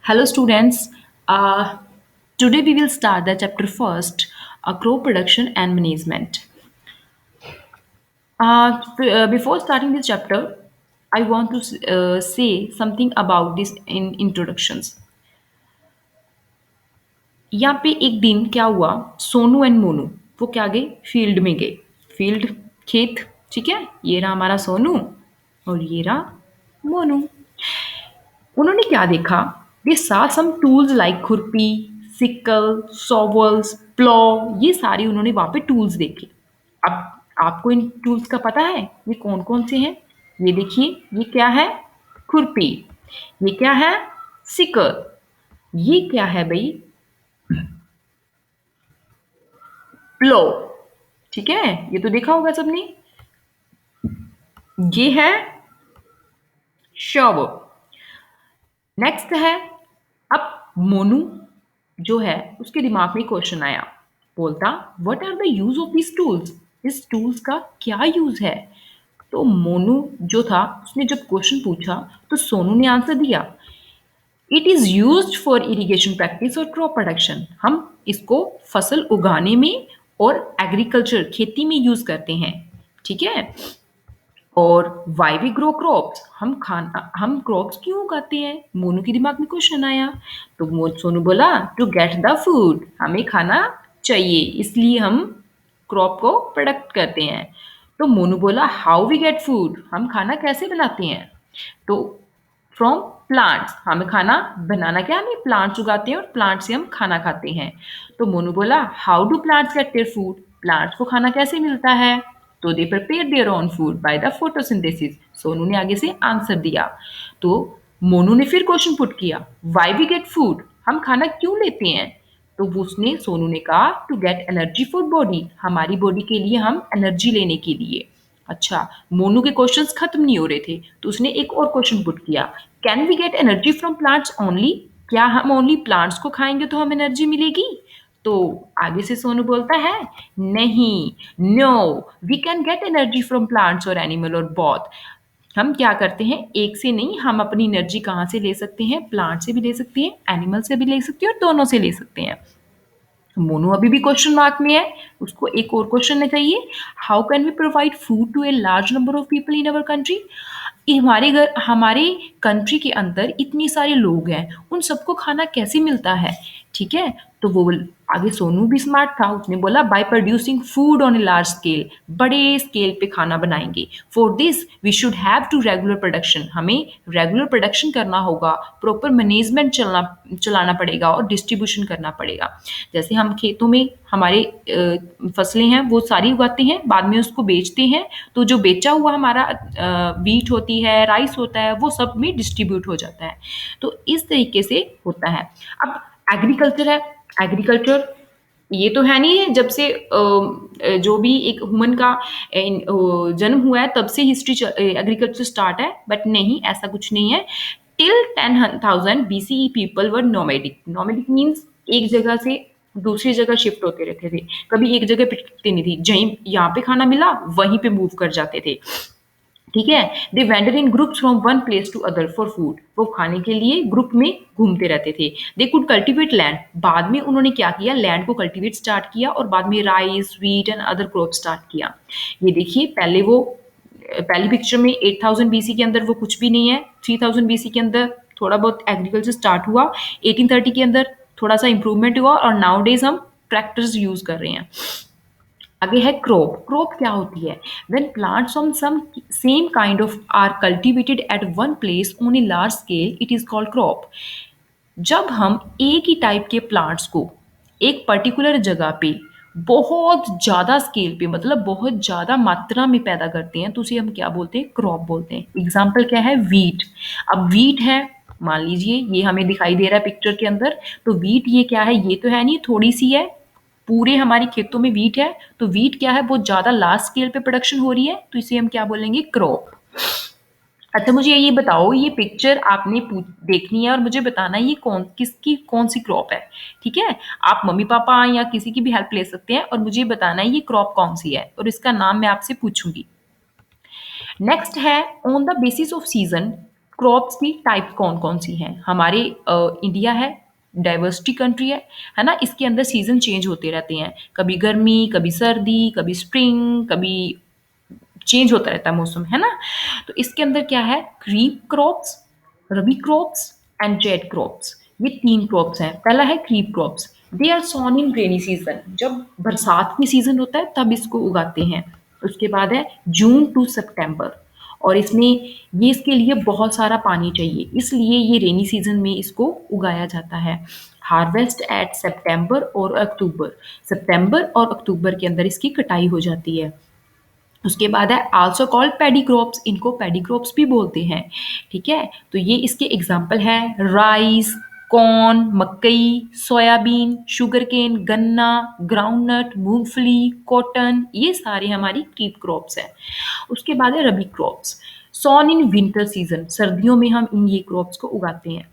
Hello, students. Today we will start the chapter first, crop production and management. Before starting this chapter, I want to say something about this in introductions. यहाँ पे एक दिन क्या हुआ, Sonu and Monu वो क्या गए, फील्ड में गए। फील्ड, खेत, ठीक है। ये रहा हमारा सोनू और ये रहा मोनू। उन्होंने क्या देखा, दे सा सम टूल्स लाइक खुरपी, सिकल, सॉवल्स, प्लॉ, ये सारे उन्होंने वहां पे टूल्स देखे। अब आपको इन टूल्स का पता है ये कौन कौन से हैं? ये देखिए, ये क्या है, खुरपी। ये क्या है, सिकल। ये क्या है भाई, प्लो। ठीक है, ये तो देखा होगा सबने। ये है शव। नेक्स्ट है, अब मोनू जो है उसके दिमाग में क्वेश्चन आया, बोलता what are the use of this tools, इस टूल्स का क्या यूज है? तो मोनू जो था उसने जब क्वेश्चन पूछा तो सोनू ने आंसर दिया, it is used for irrigation practice और क्रॉप प्रोडक्शन। हम इसको फसल उगाने में और एग्रीकल्चर खेती में यूज करते हैं। ठीक है। और वाई वी ग्रो क्रॉप्स, हम क्रॉप्स क्यों उगाते हैं? मोनू के दिमाग में क्वेश्चन आया। तो सोनू बोला टू गेट द फूड, हमें खाना चाहिए इसलिए हम क्रॉप को प्रोडक्ट करते हैं। तो मोनू बोला हाउ वी गेट फूड, हम खाना कैसे बनाते हैं? तो फ्रॉम प्लांट्स, हमें खाना बनाना क्या, हमें प्लांट्स उगाते हैं और प्लांट से हम खाना खाते हैं। तो मोनू बोला how do plants get their food, plants को खाना कैसे मिलता है? तो they prepare their own food by the photosynthesis. Sonu ने आगे से आंसर दिया। तो मोनू ने फिर क्वेश्चन पुट किया, व्हाई वी गेट फूड, हम खाना क्यों लेते हैं? तो उसने, सोनू ने कहा to get energy for body, हमारी बॉडी के लिए, हम एनर्जी लेने के लिए। अच्छा, मोनू के क्वेश्चंस खत्म नहीं हो रहे थे तो उसने एक और क्वेश्चन पुट किया, can we get energy from plants only, क्या हम ओनली प्लांट्स को खाएंगे तो हमें एनर्जी मिलेगी? तो आगे से सोनू बोलता है, नहीं, no, we can get energy from plants और एनिमल और बोथ। हम क्या करते हैं, एक से नहीं, हम अपनी एनर्जी कहाँ से ले सकते हैं? प्लांट से भी ले सकते हैं, एनिमल से भी ले सकते हैं और दोनों से ले सकते हैं। मोनू अभी भी क्वेश्चन मार्क में है, उसको एक और क्वेश्चन चाहिए, how can we provide food to a large number of people in our country, हमारे घर, हमारे कंट्री के अंदर इतनी सारे लोग हैं, उन सबको खाना कैसे मिलता है? ठीक है। तो वो आगे सोनू भी स्मार्ट था, उसने बोला by producing food on a large scale, बड़े स्केल पे खाना बनाएंगे। For this we should have to regular production, हमें रेगुलर प्रोडक्शन करना होगा, प्रॉपर मैनेजमेंट चलाना पड़ेगा और डिस्ट्रीब्यूशन करना पड़ेगा। जैसे हम खेतों में हमारे फसलें हैं वो सारी उगाते हैं, बाद में उसको बेचते हैं, तो जो बेचा हुआ हमारा वीट होती है, राइस होता है, वो सब में डिस्ट्रीब्यूट हो जाता है। तो इस तरीके से होता है। अब एग्रीकल्चर है, एग्रीकल्चर ये तो है नहीं है जब से जो भी एक ह्यूमन का जन्म हुआ है तब से हिस्ट्री एग्रीकल्चर स्टार्ट है, बट नहीं, ऐसा कुछ नहीं है। Till 10,000 BCE people were nomadic. Nomadic means एक जगह से दूसरी जगह शिफ्ट होते रहते थे, कभी एक जगह पे टिकते नहीं थी, जहीं यहाँ पे खाना मिला वहीं पे मूव कर जाते थे। ठीक है। They wander in groups from one place to other for food, वो खाने के लिए ग्रुप में घूमते रहते थे। दे कुड कल्टिवेट लैंड, बाद में उन्होंने क्या किया, लैंड को कल्टिवेट स्टार्ट किया और बाद में rice, wheat and other crop start किया। ये देखिए, पहले वो पहली पिक्चर में 8000 BC के अंदर वो कुछ भी नहीं है, 3000 BC के अंदर थोड़ा बहुत एग्रीकल्चर स्टार्ट हुआ, 1830 के अंदर थोड़ा सा इंप्रूवमेंट हुआ और नाउ डेज हम ट्रैक्टर्स यूज कर रहे हैं। आगे है क्रॉप। क्रॉप क्या होती है, when plants on some same kind of are cultivated at one place on a large scale, it is called crop. जब हम एक ही टाइप के प्लांट्स को एक पर्टिकुलर जगह पे बहुत ज्यादा स्केल पे, मतलब बहुत ज्यादा मात्रा में पैदा करते हैं, तो उसे हम क्या बोलते हैं, क्रॉप बोलते हैं। एग्जाम्पल क्या है, वीट। अब वीट है, मान लीजिए ये हमें दिखाई दे रहा है पिक्चर के अंदर, तो वीट ये क्या है, ये तो है नहीं, थोड़ी सी है, पूरे हमारी खेतों में वीट है, तो वीट क्या है, बहुत ज्यादा लार्ज स्केल पे प्रोडक्शन हो रही है, तो इसे हम क्या बोलेंगे, क्रॉप। अच्छा, मुझे ये बताओ, ये पिक्चर आपने देखनी है और मुझे बताना है ये किसकी कौन सी क्रॉप है। ठीक है। आप मम्मी पापा या किसी की भी हेल्प ले सकते हैं और मुझे बताना है ये क्रॉप कौन सी है और इसका नाम मैं आपसे पूछूंगी। नेक्स्ट है, on the basis off season crops की टाइप कौन कौन सी हैं? हमारे इंडिया है, डाइवर्सिटी कंट्री है ना? इसके अंदर सीजन चेंज होते रहते हैं, कभी गर्मी, कभी सर्दी, कभी स्प्रिंग, कभी चेंज होता रहता है मौसम, है ना? तो इसके अंदर क्या है, kharif crops, rabi crops and zaid crops, ये 3 क्रॉप्स हैं। पहला है kharif crops, they are sown in rainy season, जब बरसात की सीजन होता है तब इसको उगाते हैं। उसके बाद है जून टू सितंबर, और इसमें ये इसके लिए बहुत सारा पानी चाहिए, इसलिए ये रेनी सीजन में इसको उगाया जाता है। हार्वेस्ट एट सितंबर और अक्टूबर, सितंबर और अक्टूबर के अंदर इसकी कटाई हो जाती है। उसके बाद है आल्सो कॉल्ड पैडी क्रॉप्स, इनको पैडी क्रॉप्स भी बोलते हैं, ठीक है? तो ये इसके एग्जाम्पल है राइस, कॉर्न, मकई, सोयाबीन, शुगर केन, गन्ना, ग्राउंडनट, मूंगफली, कॉटन, ये सारे हमारी क्रीप क्रॉप्स हैं। उसके बाद है rabi crops, sown in winter season, सर्दियों में हम इन ये क्रॉप्स को उगाते हैं।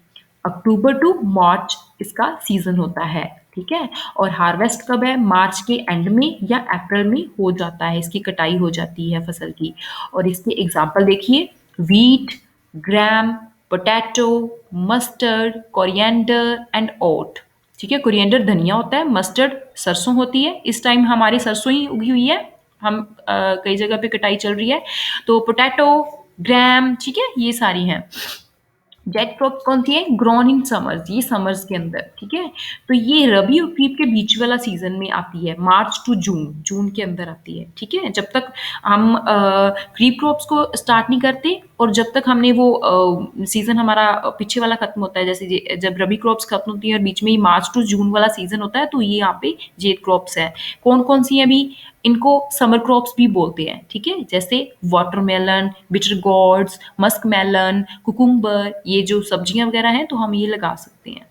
अक्टूबर टू मार्च इसका सीजन होता है, ठीक है? और हार्वेस्ट कब है, मार्च के एंड में या अप्रैल में हो जाता है, इसकी कटाई हो जाती है फसल की। और इसके एग्जाम्पल देखिए, wheat, gram, potato, mustard, coriander and oat, ठीक है? कोरिएंडर धनिया होता है, मस्टर्ड सरसों होती है, इस टाइम हमारी सरसों ही उगी हुई है, हम कई जगह पे कटाई चल रही है। तो पोटैटो, ग्राम, ठीक है, ये सारी हैं। जेट क्रॉप कौन सी है, ग्रोन इन समर्स, ये समर्स के अंदर, ठीक है? तो ये रबी और खरीफ के बीच वाला सीजन में आती है, मार्च टू जून, जून के अंदर आती है, ठीक है? जब तक हम खरीफ क्रॉप्स को स्टार्ट नहीं करते और जब तक हमने वो सीजन हमारा पीछे वाला खत्म होता है, जैसे जब रबी क्रॉप्स खत्म होती है और बीच में ही मार्च टू जून वाला सीजन होता है, तो ये यहाँ पे जेट क्रॉप्स है। कौन कौन सी है अभी, इनको समर क्रॉप्स भी बोलते हैं, ठीक है? जैसे watermelon, bitter gourds, musk melon, cucumber, ये जो सब्जियां वगैरह हैं तो हम ये लगा सकते हैं।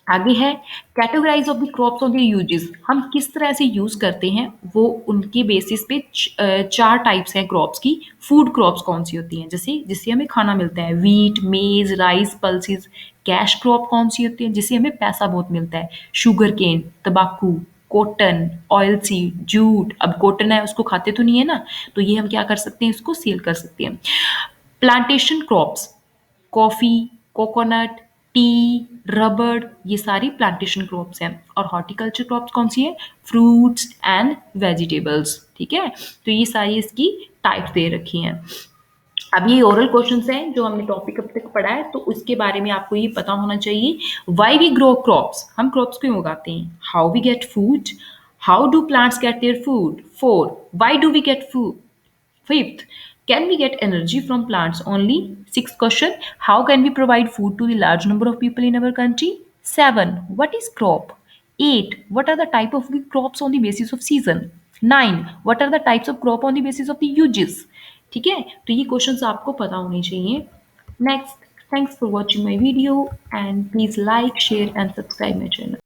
आगे है categorize of the crops of the uses, हम किस तरह से यूज करते हैं वो उनके बेसिस पे 4 टाइप्स हैं क्रॉप्स की। फूड क्रॉप्स कौन सी होती हैं, जैसे जिससे हमें खाना मिलता है, व्हीट, मेज, राइस, पल्सेस। कैश क्रॉप कौन सी होती है, जिससे हमें पैसा बहुत मिलता है, शुगर केन, तंबाकू, कॉटन, ऑयल सीड, जूट। अब कॉटन है उसको खाते तो नहीं है ना, तो ये हम क्या कर सकते हैं, इसको सेल कर सकते हैं। Plantation crops, coffee, coconut, T, रबड़, ये सारी प्लांटेशन क्रॉप्स हैं। और हॉर्टिकल्चर क्रॉप्स कौन सी है, फ्रूट्स एंड वेजिटेबल्स, ठीक है? तो ये सारी इसकी टाइप्स दे रखी हैं। अब ये ओरल क्वेश्चंस हैं जो हमने टॉपिक अब तक पढ़ा है, तो उसके बारे में आपको ये पता होना चाहिए। वाई वी ग्रो क्रॉप्स, हम क्रॉप्स क्यों उगाते हैं। How we get food, how do plants get their food. 4, why do we get food. Fifth, can we get energy from plants only? Sixth question, how can we provide food to the large number of people in our country? 7, what is crop? 8, what are the type of the crops on the basis of season? 9, what are the types of crop on the basis of the uses? ठीक है, तो ये questions आपको पता होने चाहिए। Next, thanks for watching my video and please like, share and subscribe my channel.